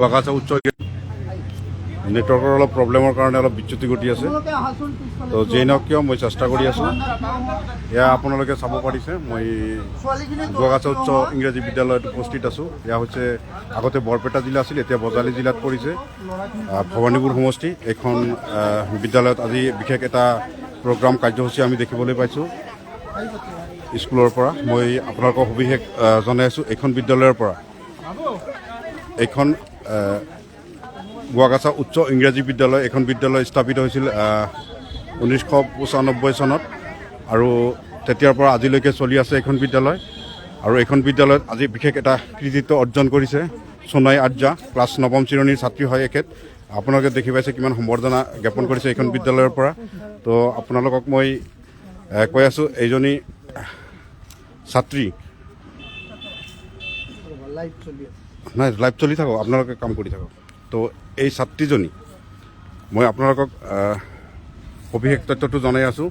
বাগাছা উচ্চ নেটৱৰ্কৰ অলপ প্ৰব্লেমৰ কাৰণে অলপ বিচ্যুতি ঘটি আছে। তো যেই নহওক কিয় মই চেষ্টা কৰি আছোঁ। এয়া আপোনালোকে চাব পাৰিছে মই বাগাছা উচ্চ ইংৰাজী বিদ্যালয়ত উপস্থিত আছোঁ। এয়া হৈছে আগতে বৰপেটা জিলা আছিল, এতিয়া বজালী জিলাত পৰিছে ভৱানীপুৰ সমষ্টি। এইখন বিদ্যালয়ত আজি বিশেষ এটা প্ৰগ্ৰাম কাৰ্যসূচী আমি দেখিবলৈ পাইছোঁ স্কুলৰ পৰা। মই আপোনালোকক সবিশেষ জনাই আছোঁ এইখন বিদ্যালয়ৰ পৰা। এইখন বাগাছা উচ্চ ইংৰাজী বিদ্যালয়, এখন বিদ্যালয় স্থাপিত হৈছিল 1995 চনত আৰু তেতিয়াৰ পৰা আজিলৈকে চলি আছে এইখন বিদ্যালয়। আৰু এইখন বিদ্যালয়ত আজি বিশেষ এটা কৃতিত্ব অৰ্জন কৰিছে সোণাই আৰ্যা, ক্লাছ 9ম শ্ৰেণীৰ ছাত্ৰী হয় এখেত। আপোনালোকে দেখি পাইছে কিমান সম্বৰ্ধনা জ্ঞাপন কৰিছে এইখন বিদ্যালয়ৰ পৰা। তো আপোনালোকক মই কৈ আছোঁ এইজনী ছাত্ৰী নাই লাইভ চলি থাকক, আপোনালোকে কাম কৰি থাকক। তো এই ছাত্ৰীজনী মই আপোনালোকক সবিশেষ তথ্যটো জনাই আছোঁ।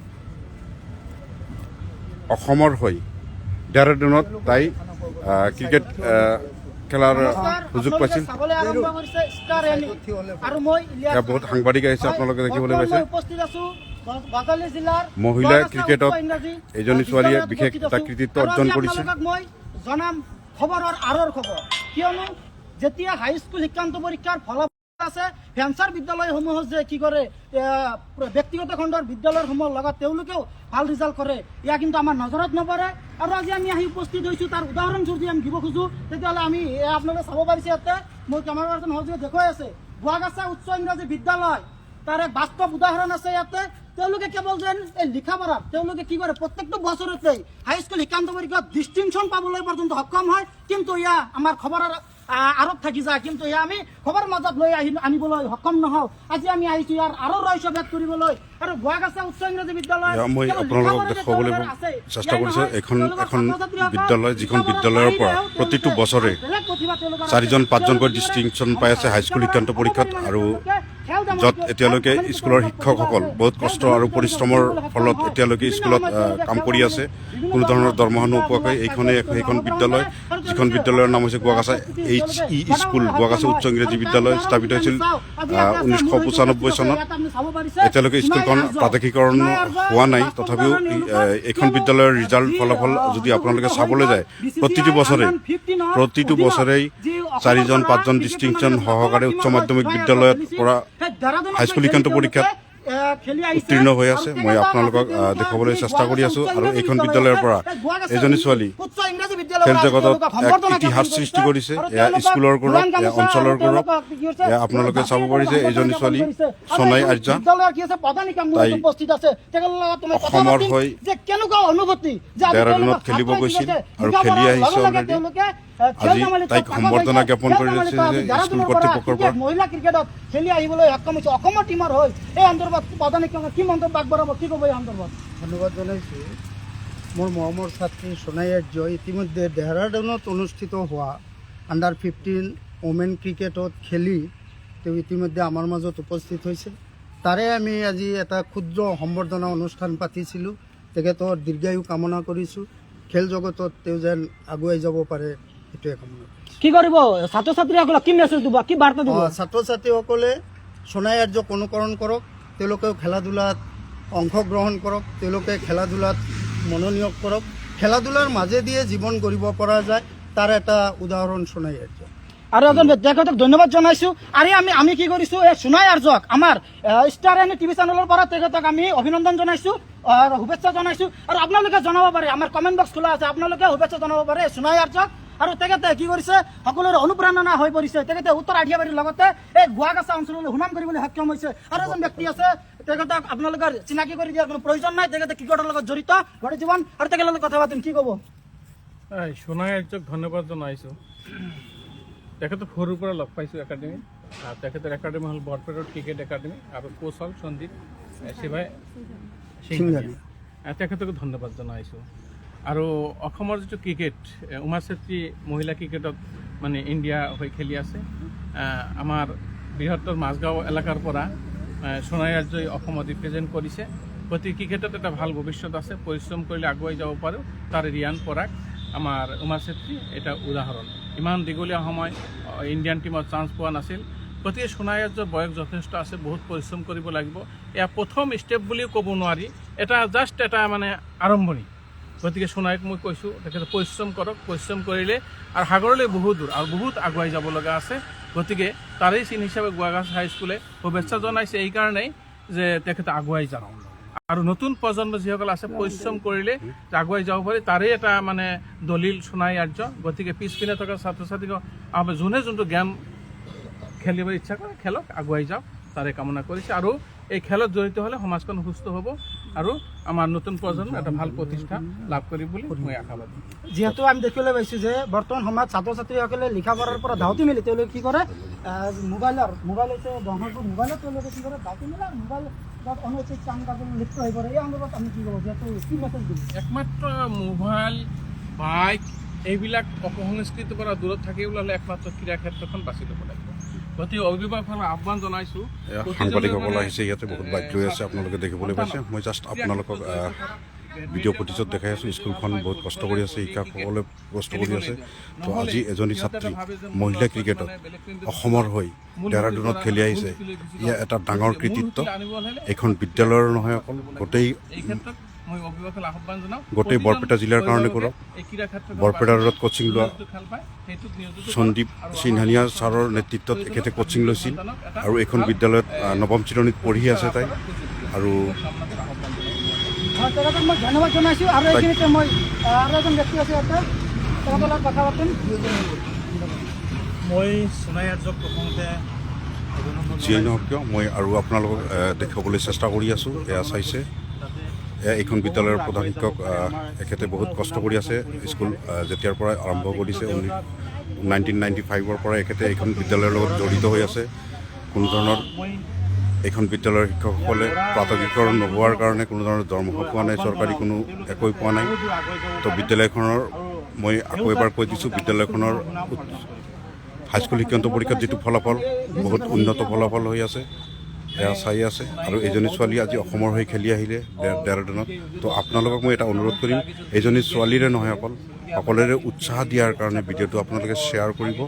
অসমৰ হৈ ডেৰাডুনত তাই ক্ৰিকেট খেলাৰ সুযোগ পাইছিল। বহুত সাংবাদিক আহিছে, আপোনালোকে দেখিবলৈ পাইছে। মহিলা ক্ৰিকেটত এইজনী ছোৱালীয়ে বিশেষ এটা কৃতিত্ব অৰ্জন কৰিছে। খবৰৰ আঁৰৰ খবৰ, কিয়নো যেতিয়া হাইস্কুল শিক্ষান্ত পৰীক্ষাৰ ফলাফল আছে, ভেঞ্চাৰ বিদ্যালয়সমূহত যে কি কৰে ব্যক্তিগত খণ্ডৰ বিদ্যালয়সমূহৰ লগত তেওঁলোকেও ভাল ৰিজাল্ট কৰে, এয়া কিন্তু আমাৰ নজৰত নপৰে। আৰু আজি আমি আহি উপস্থিত হৈছোঁ, তাৰ উদাহৰণস্বৰূপে আমি দিব খোজোঁ। তেতিয়াহ'লে আমি আপোনালোকে চাব পাৰিছে ইয়াতে মোৰ কেমেৰা পাৰ্চন সহযোগে দেখুৱাই আছে বাগাছা উচ্চ ইংৰাজী বিদ্যালয়, তাৰ এক বাস্তৱ উদাহৰণ আছে ইয়াতে। তেওঁলোকে কেৱল যেন এই লিখা পঢ়াত তেওঁলোকে কি কৰে প্ৰত্যেকটো বছৰতেই হাইস্কুল শিক্ষান্ত পৰীক্ষাত ডিষ্টিংশ্যন পাবলৈ পৰ্যন্ত সক্ষম হয়, কিন্তু এয়া আমাৰ খবৰৰ আঁৰত থাকি যায়, কিন্তু এয়া আমি খবৰ মাজত লৈ আনিবলৈ সক্ষম নহওঁ। আজি আমি আহিছোঁ ইয়াৰ আঁৰৰ ৰহস্য ভেদ কৰিবলৈ। আৰু বাগাছা উচ্চ ইংৰাজী বিদ্যালয় মই আপোনালোকক দেখুৱাবলৈ চেষ্টা কৰিছোঁ। এখন বিদ্যালয় যিখন বিদ্যালয়ৰ পৰা প্ৰতিটো বছৰে 4-5জনকৈ ডিষ্টিংশ্যন পাই আছে হাইস্কুল শিক্ষান্ত পৰীক্ষাত, আৰু য'ত এতিয়ালৈকে স্কুলৰ শিক্ষকসকল বহুত কষ্ট আৰু পৰিশ্ৰমৰ ফলত এতিয়ালৈকে স্কুলত কাম কৰি আছে, কোনো ধৰণৰ দৰমহা নোপোৱাকৈ। সেইখন বিদ্যালয়, যিখন বিদ্যালয়ৰ নাম হৈছে বাগাছা HE স্কুল, বাগাছা উচ্চ ইংৰাজী বিদ্যালয়, স্থাপিত হৈছিল 1995 চনত। এতিয়ালৈকে স্কুলখন প্ৰাদেশিকৰণ হোৱা নাই, তথাপিও এইখন বিদ্যালয়ৰ ৰিজাল্ট ফলাফল যদি আপোনালোকে চাবলৈ যায়, প্ৰতিটো বছৰেই 4-5জন ডিষ্টিংশ্যন সহকাৰে উচ্চ মাধ্যমিক বিদ্যালয়ত পৰা হাইস্কুল শিক্ষান্ত পৰীক্ষাত উত্তীৰ্ণ হৈ আছে। মই আপোনালোকক দেখুৱাবলৈ চেষ্টা কৰি আছোঁ। আৰু এইখন বিদ্যালয়ৰ পৰা এজনী ছোৱালী খেল জগতত এক ইতিহাস সৃষ্টি কৰিছে। এয়া স্কুলৰ গৌৰৱ, এয়া অঞ্চলৰ গৌৰৱ। এয়া আপোনালোকে চাব পাৰিছে এইজনী ছোৱালী সোণাই আৰ্যা, তাই অসমৰ হৈ ডেৰাডুনত খেলিব গৈছিল আৰু খেলি আহিছে অলৰেডি। আজি তাইক সম্বৰ্ধনা জ্ঞাপন কৰিছে স্কুল কৰ্তৃপক্ষৰ পৰা। মহিলা ক্ৰিকেটত খেলি আহিবলৈ সক্ষম হৈছে অসমৰ টীমৰ হৈ। এই সন্দৰ্ভত প্ৰধান শিক্ষকে কি মন্তব্য আগবঢ়াব, কি ক'ব এই সন্দৰ্ভত? ধন্যবাদ জনাইছোঁ। মোৰ মৰমৰ ছাত্ৰী সোণাই আৰ্য ইতিমধ্যে ডেহৰাডুনত অনুষ্ঠিত হোৱা আণ্ডাৰ-15 ওমেন ক্ৰিকেটত খেলি তেওঁ ইতিমধ্যে আমাৰ মাজত উপস্থিত হৈছে। তাৰে আমি আজি এটা ক্ষুদ্ৰ সম্বৰ্ধনা অনুষ্ঠান পাতিছিলোঁ। তেখেতৰ দীৰ্ঘায়ু কামনা কৰিছোঁ। খেল জগতত তেওঁ যেন আগুৱাই যাব পাৰে, সেইটোৱে কামনা কৰিছোঁ। কি কৰিব ছাত্ৰ ছাত্ৰীসকলক, কি মেছেজ দিব, কি বাৰ্তা দিব? ছাত্ৰ ছাত্ৰীসকলে সোণাই আৰ্যক অনুকৰণ কৰক, তেওঁলোকেও খেলা ধূলাত অংশগ্ৰহণ কৰক, তেওঁলোকে খেলা ধূলাত মনোনিয়োগ কৰক। খেলা ধূলাৰ মাজেদিয়ে জীৱন গঢ়িব পৰা যায়, তাৰ এটা উদাহৰণ সোণাই আৰ্য। আৰু এজন তেখেতক ধন্যবাদ জনাইছোঁ। আৰু আমি কি কৰিছোঁ, এই সোণাই আৰ্যক আমাৰ ষ্টাৰ এন টিভি চেনেলৰ পৰা তেখেতক আমি অভিনন্দন জনাইছোঁ, শুভেচ্ছা জনাইছোঁ। আৰু আপোনালোকে জনাব পাৰে, আমাৰ কমেণ্ট বক্স খোলা আছে, আপোনালোকে শুভেচ্ছা জনাব পাৰে সোণাই আৰ্যক। আৰু তেখেতে কি কৰিছে, সকলোৰে অনুপ্ৰেৰণা হৈ পৰিছে। তেখেতে উত্তৰ আঠিয়াবাৰীৰ লগতে এই বাগাছা অঞ্চললৈ সুনাম কৰিবলৈ সক্ষম হৈছে। আৰু এজন ব্যক্তি আছে, তেখেতক আপোনালোকৰ চিনাকি কৰি দিয়াৰ কোনো প্ৰয়োজন নাই, তেখেতে ক্ৰিকেটৰ লগত জড়িত গোটেই জীৱন। আৰু তেখেতৰ লগত কথা পাতিম, কি ক'ব? সোণাই আৰ্যক ধন্যবাদ জনাইছোঁ। তেখেতক সৰুৰ পৰা লগ পাইছোঁ একাডেমীত। তেখেতৰ একাডেমী হ'ল বৰপেটাৰ ক্ৰিকেট একাডেমী, আৰু কোচ হ'ল সন্দীপ শিৱাই সিংহানী। তেখেতকো ধন্যবাদ জনাইছোঁ। আৰু অসমৰ যিটো ক্ৰিকেট, উমা চেত্ৰী মহিলা ক্ৰিকেটত মানে ইণ্ডিয়া হৈ খেলি আছে। আমাৰ বৃহত্তৰ মাজগাঁও এলেকাৰ পৰা সোণাই আৰ্যই অসমত ৰিপ্ৰেজেণ্ট কৰিছে। গতিকে ক্ৰিকেটত এটা ভাল ভৱিষ্যত আছে, পৰিশ্ৰম কৰিলে আগুৱাই যাব পাৰোঁ। তাৰ ৰিয়ান পৰাগ, আমাৰ উমা চেত্ৰী এটা উদাহৰণ। ইমান দীঘলীয়া সময় ইণ্ডিয়ান টীমত চান্স পোৱা নাছিল। গতিকে সোণাই আৰ্যৰ বয়স যথেষ্ট আছে, বহুত পৰিশ্ৰম কৰিব লাগিব। এয়া প্ৰথম ষ্টেপ বুলিও ক'ব নোৱাৰি, এটা জাষ্ট এটা মানে আৰম্ভণি। গতিকে সোণাইক মই কৈছোঁ তেখেতে পৰিশ্ৰম কৰক, পৰিশ্ৰম কৰিলে আৰু সাগৰলৈ বহুত দূৰ আৰু বহুত আগুৱাই যাব লগা আছে। গতিকে তাৰেই চিন হিচাপে গোৱাগাছ হাইস্কুলে শুভেচ্ছা জনাইছে এইকাৰণেই যে তেখেতে আগুৱাই যাওক আৰু নতুন প্ৰজন্ম যিসকল আছে পৰিশ্ৰম কৰিলে আগুৱাই যাব পাৰি, তাৰেই এটা মানে দলিল সোণাই আৰ্য। গতিকে পিছপিনে থকা ছাত্ৰ ছাত্ৰীক যোনে যোনটো গেম খেলিব ইচ্ছা কৰে খেলক, আগুৱাই যাওক, তাৰে কামনা কৰিছে। আৰু এই খেলত জড়িত হ'লে সমাজখন সুস্থ হ'ব আৰু আমাৰ নতুন প্ৰজন্ম এটা ভাল প্ৰতিষ্ঠা লাভ কৰিব বুলি মই আশাবাদী। যিহেতু আমি দেখিবলৈ পাইছোঁ যে বৰ্তমান সময়ত ছাত্ৰ ছাত্ৰীসকলে লিখা পঢ়াৰ পৰা ধাউতি মেলি তেওঁলোকে কি কৰে, মোবাইল হৈছে দহৰটো মোবাইলত তেওঁলোকে কি কৰে ধাউতি মেলে আৰু মোবাইলত অনৈতিক কাম কাজত লিপ্ত হৈ পৰে। এই সন্দৰ্ভত আমি কি ক'ব, যিহেতু কি মেছেজ দিম? একমাত্ৰ মোবাইল, বাইক এইবিলাক অপসংস্কৃতিৰ পৰা দূৰত থাকিবলৈ হ'লে একমাত্ৰ ক্ৰীড়া ক্ষেত্ৰখন বাছি ল'ব লাগিব। গতিকে অভিভাৱকসকলক আহ্বান জনাইছোঁ। সাংবাদিকসকল আহিছে, ইয়াতে বহুত বাইক লৈ আছে, আপোনালোকে দেখিবলৈ পাইছে। মই জাষ্ট আপোনালোকক ভিডিঅ' ফুটেজত দেখাই আছোঁ। স্কুলখন বহুত কষ্ট কৰি আছে, শিক্ষকসকলে কষ্ট কৰি আছে। তো আজি এজনী ছাত্ৰী মহিলা ক্ৰিকেটত অসমৰ হৈ ডেৰাডুনত খেলি আহিছে, ইয়া এটা ডাঙৰ কৃতিত্ব। এইখন বিদ্যালয়ৰ নহয় অকল, গোটেই বৰপেটা জিলাৰ কাৰণে কৰক। বৰপেটা ৰোডত কোচিং লোৱা সন্দীপ সিনহানিয়া ছাৰৰ নেতৃত্বত এখেতে কোচিং লৈছিল আৰু এইখন বিদ্যালয়ত নৱম শ্ৰেণীত পঢ়ি আছে তাই। আৰু তেখেতক মই ধন্যবাদ জনাইছোঁ। আৰু এইখিনিতে মই আৰু এজন ব্যক্তি আছে ইয়াতে, তেখেতৰ লগত কথা পাতিম। মই সোণাই আৰ্যক প্ৰথমতে যিয়েই নহওক কিয় মই আৰু আপোনালোকক দেখুৱাবলৈ চেষ্টা কৰি আছোঁ। এয়া চাইছে, এইখন বিদ্যালয়ৰ প্ৰধান শিক্ষক, এখেতে বহুত কষ্ট কৰি আছে। স্কুল যেতিয়াৰ পৰাই আৰম্ভ কৰিছে 1995ৰ পৰা এখেতে এইখন বিদ্যালয়ৰ লগত জড়িত হৈ আছে। কোনো ধৰণৰ এইখন বিদ্যালয়ৰ শিক্ষকসকলে প্ৰাথমিকীকৰণ নোহোৱাৰ কাৰণে কোনো ধৰণৰ দৰমহা পোৱা নাই, চৰকাৰী কোনো একোৱেই পোৱা নাই। তো বিদ্যালয়খনৰ মই আকৌ এবাৰ কৈ দিছোঁ, বিদ্যালয়খনৰ হাইস্কুল শিক্ষান্ত পৰীক্ষাত যিটো ফলাফল বহুত উন্নত ফলাফল হৈ আছে, এয়া চাই আছে। আৰু এইজনী ছোৱালী আজি অসমৰ হৈ খেলি আহিলে ডেৰাডুনত। তো আপোনালোকক মই এটা অনুৰোধ কৰিম, এইজনী ছোৱালীৰে নহয় অকল, সকলোৰে উৎসাহ দিয়াৰ কাৰণে ভিডিঅ'টো আপোনালোকে শ্বেয়াৰ কৰিব।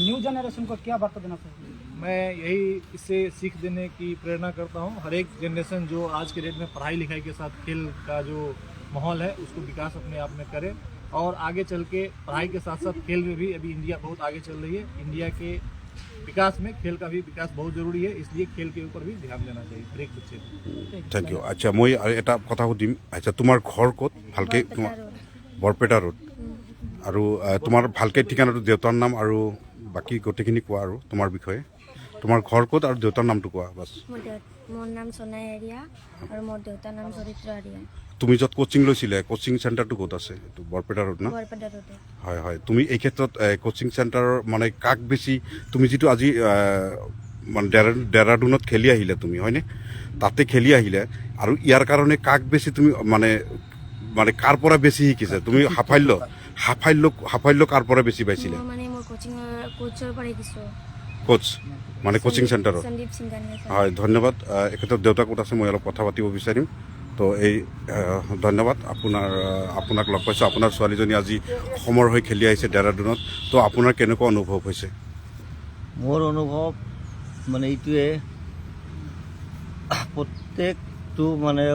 न्यू जनरेशन को क्या वार्ता देना चाहिए? मैं यही इससे सीख देने की प्रेरणा करता हूँ। हर एक जनरेशन जो आज के डेट में पढ़ाई लिखाई के साथ खेल का जो माहौल है उसको विकास अपने आप में करे और आगे चल के पढ़ाई के साथ साथ खेल में भी अभी इंडिया बहुत आगे चल रही है। इंडिया के विकास में खेल का भी विकास बहुत जरूरी है, इसलिए खेल के ऊपर भी ध्यान देना चाहिए हर एक बच्चे को। Thank you. আচ্ছা, মই এটা কথা সুধিম। আচ্ছা, তোমাৰ ঘৰ ক'ত? ভালকৈ বৰপেটা ৰোড। আৰু তোমাৰ ভালকৈ ঠিকনাটো, দেউতাৰ নাম আৰু বাকী গোটেইখিনি কোৱা আৰু তোমাৰ বিষয়ে। তোমাৰ ঘৰ ক'ত আৰু দেউতাৰ নামটো কোৱা বাছ। মোৰ নাম সোণাই আৰিয়া আৰু মোৰ দেউতাৰ নাম চৰিত্ৰ আৰিয়া। তুমি য'ত কোচিং লৈছিলে, কোচিং চেণ্টাৰটো ক'ত আছে? এইটো বৰপেটা ৰোড না? বৰপেটা ৰোডে। হয় হয়। তুমি এই ক্ষেত্ৰত কোচিং চেণ্টাৰৰ মানে কাক বেছি, তুমি যিটো আজি মানে ডেৰাডুনত খেলি আহিলে তুমি, হয়নে? তাতে খেলি আহিলে আৰু ইয়াৰ কাৰণে কাক বেছি তুমি মানে মানে কাৰ পৰা বেছি শিকিছে তুমি? সাফল্য কাৰ পৰা বেছি পাইছিলে? মানে মোৰ কোচৰ পৰা শিকিছোঁ। কোচ মানে কোচিং চেণ্টাৰত? সন্দীপ সিংহানিয়া ছাৰ। হয়, ধন্যবাদ। এখেতৰ দেউতাক ক'ত আছে মই অলপ কথা পাতিব বিচাৰিম। তো এই ধন্যবাদ। আপোনাক লগ পাইছোঁ। আপোনাৰ ছোৱালীজনী আজি অসমৰ হৈ খেলি আহিছে ডেৰাডুনত। তো আপোনাৰ কেনেকুৱা অনুভৱ হৈছে? মোৰ অনুভৱ মানে এইটোৱে, প্ৰত্যেকটো মানে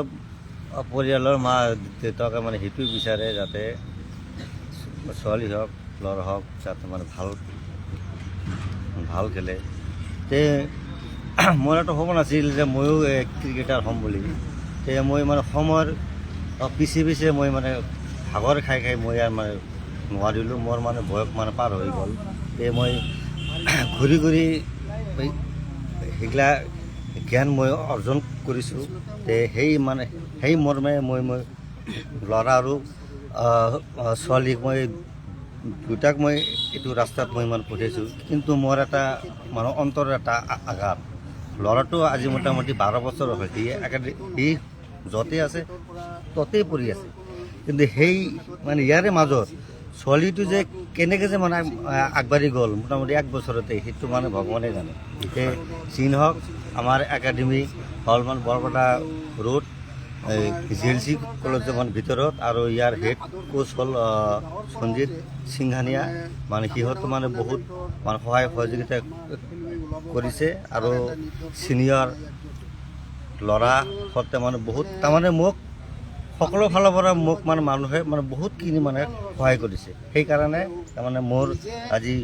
পৰিয়ালৰ মা দেউতাকে মানে সেইটোৱে বিচাৰে যাতে ছোৱালী হওক ল'ৰা হওক যাতে মানে ভাল খেলে। তে মোৰ এটা সপোন আছিল যে ময়ো ক্ৰিকেটাৰ হ'ম বুলি। তে মই মানে সময়ৰ পিছে মই মানে ভাগৰ খাই মই আৰু মানে নোৱাৰিলোঁ। মোৰ মানে বয়স মানে পাৰ হৈ গ'ল। তে মই ঘূৰি সেইগিলা জ্ঞান মই অৰ্জন কৰিছোঁ। তে সেই মৰ্মে মই ল'ৰা আৰু ছোৱালীক মই দুটাক মই এইটো ৰাস্তাত মই মানে পঠিয়াইছোঁ। কিন্তু মোৰ এটা মানে অন্তৰৰ এটা আঘাত, ল'ৰাটো আজি মোটামুটি 12 বছৰ হয়, সি য'তে আছে ত'তেই পৰি আছে। কিন্তু সেই মানে ইয়াৰে মাজত ছোৱালীটো যে কেনেকৈ যে মানে আগবাঢ়ি গ'ল মোটামুটি 1 বছৰতে, সেইটো মানে ভগৱানে জানে। সেই চিন হওক আমাৰ একাডেমি হ'ল মানে বৰপেটা ৰোড GLC কলেজৰ ভিতৰত আৰু ইয়াৰ হেড কোচ হ'ল সঞ্জিত সিংহানিয়া মানে সিহঁত মানে বহুত মানে সহায় সহযোগিতা কৰিছে আৰু ছিনিয়ৰ ল'ৰা সতে মানে বহুত তাৰমানে মোক সকলো ফালৰ পৰা মোক মানে মানুহে মানে বহুতখিনি মানে সহায় কৰিছে সেইকাৰণে তাৰমানে মোৰ আজি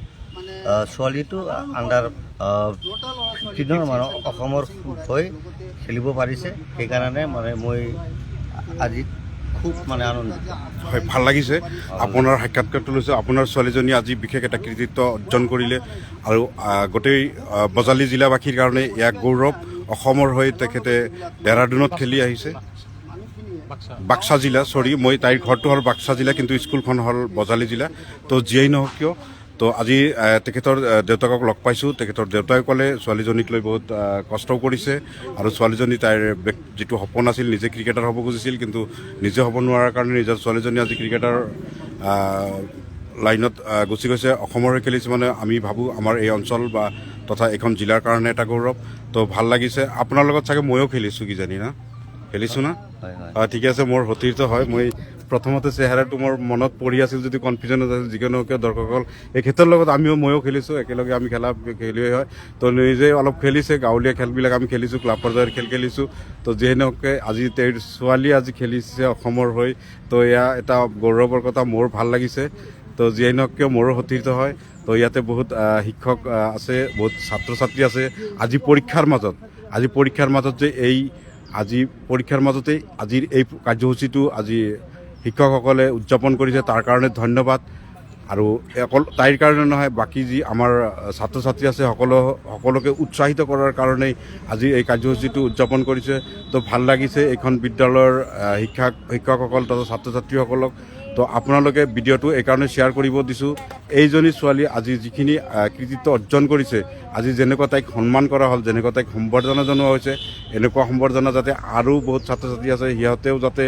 ছোৱালীটো আণ্ডাৰ 15 মানে অসমৰ হৈ খেলিব পাৰিছে সেইকাৰণে মানে মই আজি খুব মানে আনন্দিত হয় ভাল লাগিছে আপোনাৰ সাক্ষাৎকাৰটো লৈছোঁ আপোনাৰ ছোৱালীজনী আজি বিশেষ এটা কৃতিত্ব অৰ্জন কৰিলে আৰু গোটেই বজালী জিলাবাসীৰ কাৰণে ইয়াক গৌৰৱ অসমৰ হৈ তেখেতে ডেৰাডুনত খেলি আহিছে বাক্সা জিলা মই তাইৰ ঘৰটো হ'ল বাক্সা জিলা কিন্তু স্কুলখন হ'ল বজালী জিলা তো যিয়েই নহওক কিয় তো আজি তেখেতৰ দেউতাকক লগ পাইছোঁ তেখেতৰ দেউতাকে ক'লে ছোৱালীজনীক লৈ বহুত কষ্টও কৰিছে আৰু ছোৱালীজনী তাইৰ যিটো সপোন আছিল নিজে ক্ৰিকেটাৰ হ'ব খুজিছিল কিন্তু নিজে হ'ব নোৱাৰাৰ কাৰণে নিজৰ ছোৱালীজনী আজি ক্ৰিকেটাৰ লাইনত গুচি গৈছে অসমৰ হৈ খেলিছে মানে আমি ভাবোঁ আমাৰ এই অঞ্চল বা তথা এইখন জিলাৰ কাৰণে এটা গৌৰৱ তো ভাল লাগিছে আপোনাৰ লগত চাগে ময়ো খেলিছোঁ কিজানি না খেলিছোঁ না ঠিকে আছে মোৰ সতীৰ্থ হয় মই প্ৰথমতে চেহেৰাটো মোৰ মনত পৰি আছিল যদি কনফিউজন আছিল যিকোনো দৰ্শকসকল এখেতৰ লগত ময়ো খেলিছোঁ একেলগে আমি খেলুৱৈ হয় তো নিজে অলপ খেলিছে গাঁৱলীয়া খেলবিলাক আমি খেলিছোঁ ক্লাব পৰ্যায়ৰ খেল খেলিছোঁ তো যিয়ে নহওক আজি তেওঁৰ ছোৱালী আজি খেলিছে অসমৰ হৈ তো এয়া এটা গৌৰৱৰ কথা মোৰ ভাল লাগিছে তো যিয়ে নহওক কিয় মোৰো সতীৰ্থ হয় তো ইয়াতে বহুত শিক্ষক আছে বহুত ছাত্ৰ ছাত্ৰী আছে আজি পৰীক্ষাৰ মাজত যে আজি পৰীক্ষাৰ মাজতেই আজিৰ এই কাৰ্যসূচীটো আজি শিক্ষকসকলে উদযাপন কৰিছে তাৰ কাৰণে ধন্যবাদ আৰু অকল তাইৰ কাৰণে নহয় বাকী যি আমাৰ ছাত্ৰ ছাত্ৰী আছে সকলোকে উৎসাহিত কৰাৰ কাৰণেই আজি এই কাৰ্যসূচীটো উদযাপন কৰিছে তো ভাল লাগিছে এইখন বিদ্যালয়ৰ শিক্ষকসকল তথা ছাত্ৰ ছাত্ৰীসকলক তো আপোনালোকে ভিডিঅ'টো এইকাৰণে শ্বেয়াৰ কৰিব দিছোঁ এইজনী ছোৱালী আজি যিখিনি কৃতিত্ব অৰ্জন কৰিছে আজি যেনেকুৱা তাইক সন্মান কৰা হ'ল যেনেকুৱা তাইক সম্বৰ্ধনা জনোৱা হৈছে এনেকুৱা সম্বৰ্ধনা যাতে আৰু বহুত ছাত্ৰ ছাত্ৰী আছে সিহঁতেও যাতে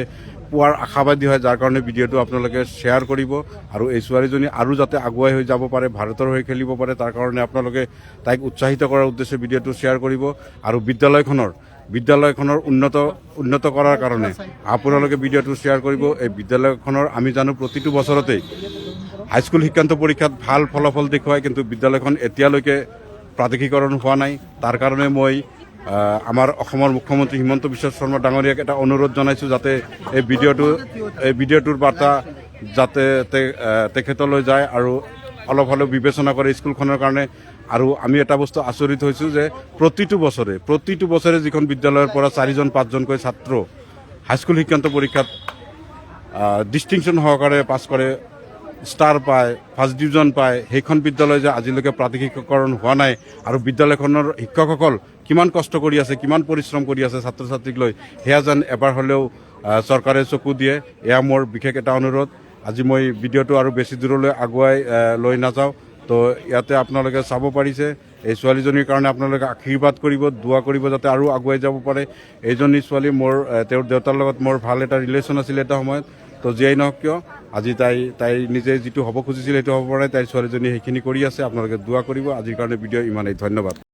পোৱাৰ আশাবাদী হয় যাৰ কাৰণে ভিডিঅ'টো আপোনালোকে শ্বেয়াৰ কৰিব আৰু এই ছোৱালীজনী আৰু যাতে আগুৱাই হৈ যাব পাৰে ভাৰতৰ হৈ খেলিব পাৰে তাৰ কাৰণে আপোনালোকে তাইক উৎসাহিত কৰাৰ উদ্দেশ্যে ভিডিঅ'টো শ্বেয়াৰ কৰিব আৰু বিদ্যালয়খনৰ উন্নত কৰাৰ কাৰণে আপোনালোকে ভিডিঅ'টো শ্বেয়াৰ কৰিব এই বিদ্যালয়খনৰ আমি জানো প্ৰতিটো বছৰতেই হাইস্কুল শিক্ষান্ত পৰীক্ষাত ভাল ফলাফল দেখুৱায় কিন্তু বিদ্যালয়খন এতিয়ালৈকে প্ৰাদেশিকৰণ হোৱা নাই তাৰ কাৰণে মই আমাৰ অসমৰ মুখ্যমন্ত্ৰী হিমন্ত বিশ্ব শৰ্মা ডাঙৰীয়াক এটা অনুৰোধ জনাইছোঁ যাতে এই ভিডিঅ'টোৰ বাৰ্তা যাতে তেখেতলৈ যায় আৰু অলপ হ'লেও বিবেচনা কৰে স্কুলখনৰ কাৰণে আৰু আমি এটা বস্তু আচৰিত হৈছোঁ যে প্ৰতিটো বছৰে যিখন বিদ্যালয়ৰ পৰা 4-5জনকৈ ছাত্ৰ হাইস্কুল শিক্ষান্ত পৰীক্ষাত ডিষ্টিংশ্যন সহকাৰে পাছ কৰে ষ্টাৰ পায় ফাৰ্ষ্ট ডিভিজন পায় সেইখন বিদ্যালয় যে আজিলৈকে প্ৰাদেশিকৰণ হোৱা নাই আৰু বিদ্যালয়খনৰ শিক্ষকসকল কিমান কষ্ট কৰি আছে কিমান পৰিশ্ৰম কৰি আছে ছাত্ৰ ছাত্ৰীক লৈ সেয়া যেন এবাৰ হ'লেও চৰকাৰে চকু দিয়ে এয়া মোৰ বিশেষ এটা অনুৰোধ আজি মই ভিডিঅ'টো আৰু বেছি দূৰলৈ আগুৱাই লৈ নাযাওঁ তো ইয়াতে আপোনালোকে চাব পাৰিছে এই ছোৱালীজনীৰ কাৰণে আপোনালোকে আশীৰ্বাদ কৰিব দোৱা কৰিব যাতে আৰু আগুৱাই যাব পাৰে এইজনী ছোৱালী মোৰ তেওঁৰ দেউতাৰ লগত মোৰ ভাল এটা ৰিলেশ্যন আছিল এটা সময়ত তো যিয়েই নহওক কিয় আজি তাই নিজে যিটো হ'ব খুজিছিল সেইটো হ'ব পৰা নাই তাইৰ ছোৱালীজনী সেইখিনি কৰি আছে আপোনালোকে দোৱা কৰিব আজিৰ কাৰণে ভিডিঅ' ইমানেই ধন্যবাদ